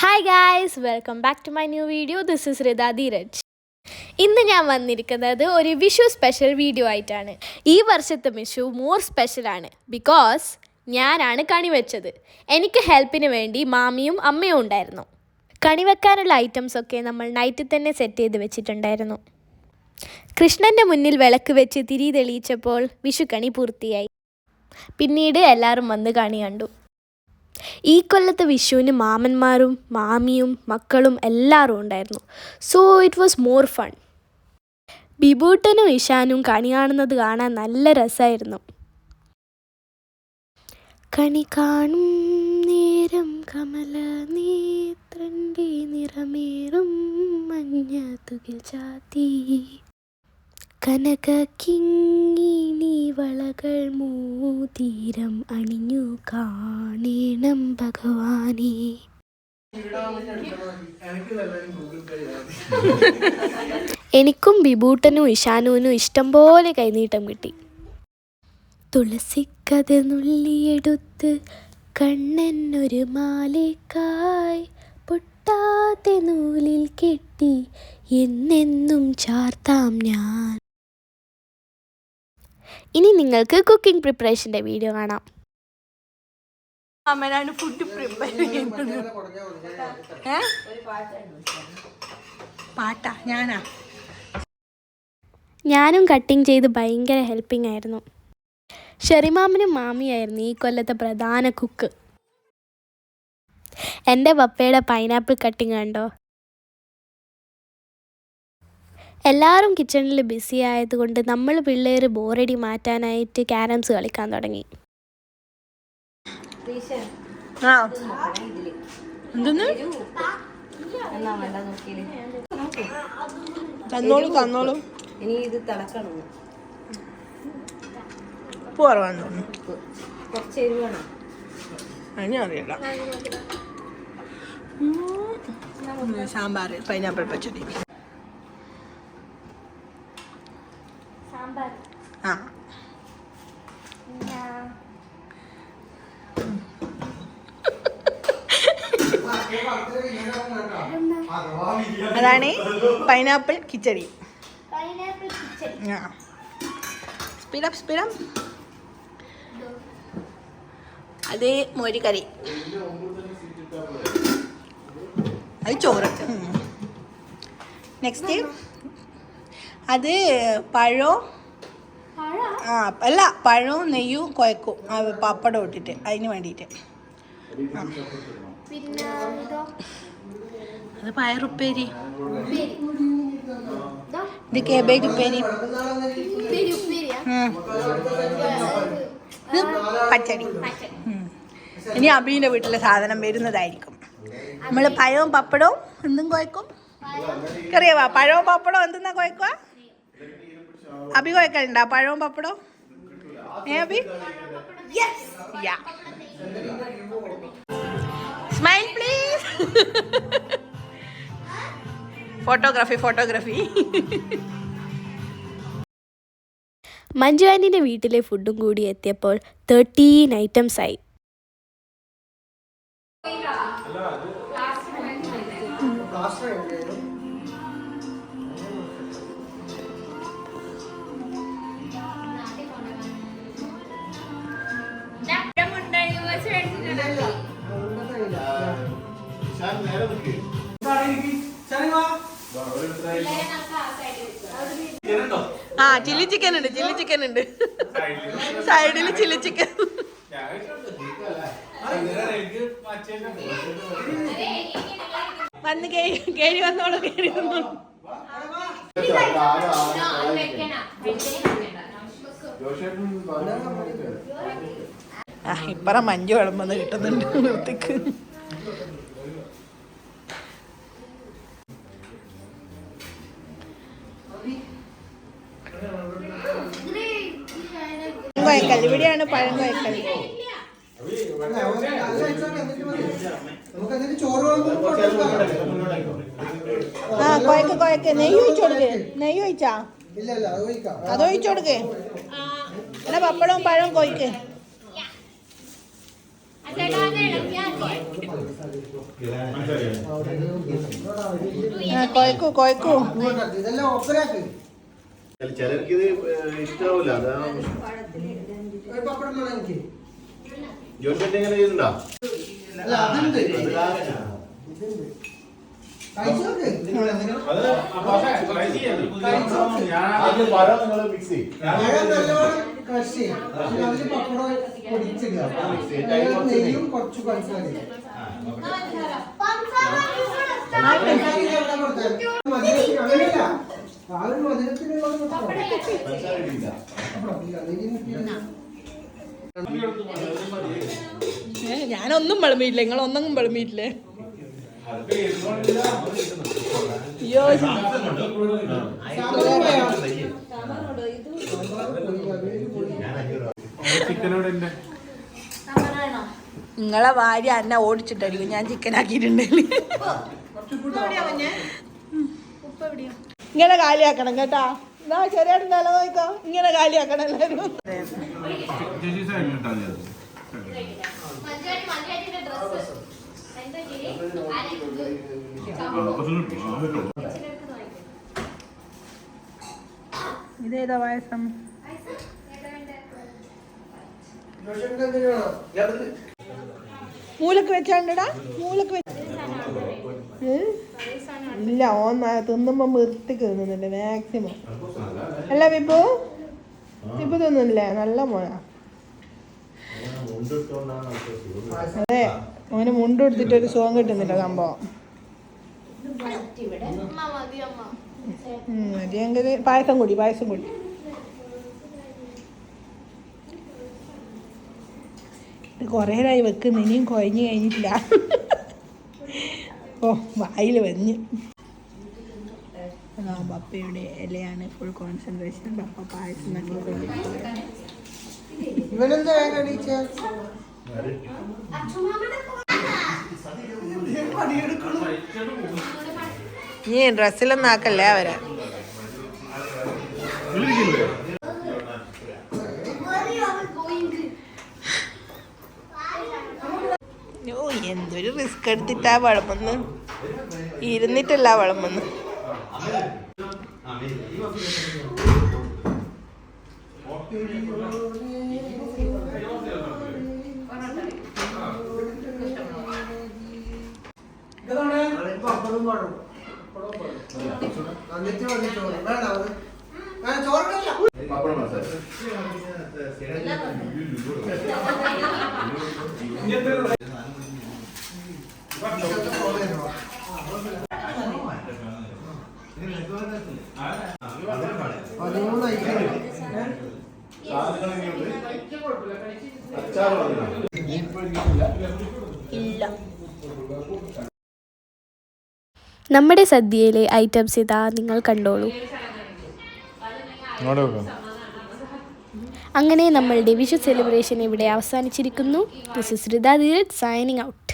Hi guys, welcome back to my new video. This is Rita Dheeraj. ഇന്ന് ഞാൻ വന്നിരിക്കുന്നത് ഒരു വിഷു സ്പെഷ്യൽ വീഡിയോ ആയിട്ടാണ്. ഈ വർഷത്തെ വിഷു മോർ സ്പെഷ്യലാണ് ബിക്കോസ് ഞാനാണ് കണി വെച്ചത്. എനിക്ക് ഹെൽപ്പിന് വേണ്ടി മാമിയും അമ്മയും ഉണ്ടായിരുന്നു. കണി വെക്കാനുള്ള ഐറ്റംസൊക്കെ നമ്മൾ നൈറ്റിൽ തന്നെ സെറ്റ് ചെയ്ത് വെച്ചിട്ടുണ്ടായിരുന്നു. കൃഷ്ണൻ്റെ മുന്നിൽ വിളക്ക് വെച്ച് തിരി തെളിയിച്ചപ്പോൾ വിഷുക്കണി പൂർത്തിയായി. പിന്നീട് എല്ലാവരും വന്ന് കണി കണ്ടു. ഈ കൊല്ലത്തെ വിഷുവിന് മാമന്മാരും മാമിയും മക്കളും എല്ലാവരും ഉണ്ടായിരുന്നു. So it was more fun. ബിബൂട്ടനും ഇഷാനും കണി കാണുന്നത് കാണാൻ നല്ല രസമായിരുന്നു. കണി കാണും നേരം കമല നേത്രൻ്റെ നിറമേറും മഞ്ഞ തുകിൽ ചാത്തി കനക കിങ്ങിണി വളകൾ മോതിരം അണിഞ്ഞു കാണേണം ഭഗവാനെ. എനിക്കും ബിബൂട്ടനും ഇഷാനുവിനും ഇഷ്ടം പോലെ കൈനീട്ടം കിട്ടി. തുളസിക്കത് നുള്ളിയെടുത്ത് കണ്ണനൊരു മാലേക്കായി പൊട്ടാതെ നൂലിൽ കെട്ടി എന്നെന്നും ചാർത്താം ഞാൻ. ഇനി നിങ്ങൾക്ക് കുക്കിംഗ് പ്രിപ്പറേഷൻ്റെ വീഡിയോ കാണാം. അമ്മനാണ് ഫുഡ് പ്രിപ്പയർ ചെയ്യുന്നത്. പാട്ടാ ഞാനും കട്ടിങ് ചെയ്ത് ഭയങ്കര ഹെൽപ്പിംഗ് ആയിരുന്നു. ഷെറിമാമനും മാമിയായിരുന്നു ഈ കൊല്ലത്തെ പ്രധാന കുക്ക്. എൻ്റെ പപ്പയുടെ പൈനാപ്പിൾ കട്ടിങ് കണ്ടോ? എല്ലാവരും കിച്ചണിൽ ബിസി ആയതുകൊണ്ട് നമ്മൾ പിള്ളേർ ബോറടി മാറ്റാനായിട്ട് ക്യാരംസ് കളിക്കാൻ തുടങ്ങി. തന്നോളൂ ഇനി ഇത് തിളക്കണം. കുറച്ച് എരിവണം. അറിയില്ല. സാമ്പാർ, പൈനാപ്പിൾ പച്ചടി. ആ അതാണ് പൈനാപ്പിൾ കിച്ചടി. സ്പീഡപ്പ്. അത് മോര് കറി, അത് ചോറ്. നെക്സ്റ്റ് അത് പഴവും പഴവും നെയ്യും കുഴക്കും പപ്പടം ഇട്ടിട്ട് അതിന് വേണ്ടിയിട്ട്. അത് പയറുപ്പേരി, ഇത് കേബേജ് ഉപ്പേരി, ഇത് പച്ചടി. ഇനി അബീൻ്റെ വീട്ടിലെ സാധനം വരുന്നതായിരിക്കും. നമ്മൾ പഴവും പപ്പടവും എന്തും കുഴക്കും. അറിയാവാ പഴവും പപ്പടവും എന്തെന്നാ കുഴക്കുക? അബി കുഴക്കലുണ്ടാ പഴവും പപ്പടവും? Abi smile please. Photography. Manju ആൻറ്റിൻ്റെ വീട്ടിലെ ഫുഡും കൂടി എത്തിയപ്പോൾ 13 ഐറ്റംസ് ആയി. ചില്ലി ചിക്കൻ ഉണ്ട്. സൈഡിൽ ചില്ലി ചിക്കൻ. വന്ന് കേറി വന്നോളൂ. ഇപ്പറ മഞ്ജു വിളമ്പെന്ന് കിട്ടുന്നുണ്ട് വൃത്തിക്ക്. കോയക്കൽ ഇവിടെയാണ് പഴം കോയക്കൽ. കോയക്ക് നെയ്യ് ഒഴിച്ചു കൊടുക്ക്. നെയ്യ് ഒഴിച്ചാ അതൊഴിച്ചു കൊടുക്ക്. എന്നാ പപ്പടവും പഴവും കോയിക്ക്. കൊയക്കൂ കൊയക്കൂ. ചിലർക്ക് ഇത് ഇഷ്ടാവൂല. അതാണ് ജോലിന്റെ എങ്ങനെ ചെയ്യുന്നുണ്ടോ? മിക്സ് ചെയ്യും. ഞാനൊന്നും വിളമ്പിയില്ല, നിങ്ങളൊന്നും വിളമ്പിയിട്ടില്ലേ? അയ്യോ നിങ്ങളെ ഭാര്യ എന്നെ ഓടിച്ചിട്ടായിരിക്കും ഞാൻ ചിക്കൻ ആക്കിയിട്ടുണ്ടെങ്കിൽ. ഇങ്ങനെ കാലിയാക്കണം കേട്ടാ. എന്നാ ചെറിയ തല നോക്കോ, ഇങ്ങനെ കാലിയാക്കണം എല്ലാവരും. ഇതേതാ പായസം? മൂലക്ക് വെച്ചാണ്ടടാ, മൂലക്ക് വെച്ച ഇല്ല. തിന്നുമ്പോ വൃത്തിക്ക് തിന്നുന്നില്ല മാക്സിമം. അല്ല വിപ്പു, വിപ്പു തിന്നില്ലേ? നല്ല മോന. അതെ, അവന് മുണ്ടെടുത്തിട്ടൊരു സുഖം കിട്ടുന്നില്ല സംഭവം. മതിയെങ്കിൽ പായസം കൂടി, പായസം കൂടി. ഇത് കുറേ നേരമായി വെക്കുന്നു, ഇനിയും കുഴഞ്ഞു കഴിഞ്ഞിട്ടില്ല. ഓ വായിൽ വഞ്ഞ്. പപ്പയുടെ ഇലയാണ് ഫുൾ കോൺസെൻട്രേഷൻ. പപ്പ പായസം നീ ഡ്രസ്സിലൊന്നും ആക്കല്ലേ അവരെ. ഓ എന്തൊരു റിസ്ക് എടുത്തിട്ടാ വിളമ്പെന്ന്. ഇരുന്നിട്ടല്ല വിളമ്പെന്ന്. ഇല്ല. നമ്മുടെ സദ്യയിലെ ഐറ്റംസ് ഇതാ, നിങ്ങൾ കണ്ടോളൂ. അങ്ങനെ നമ്മളുടെ വിഷു സെലിബ്രേഷൻ ഇവിടെ അവസാനിച്ചിരിക്കുന്നു. This is Rida Dheeraj signing out.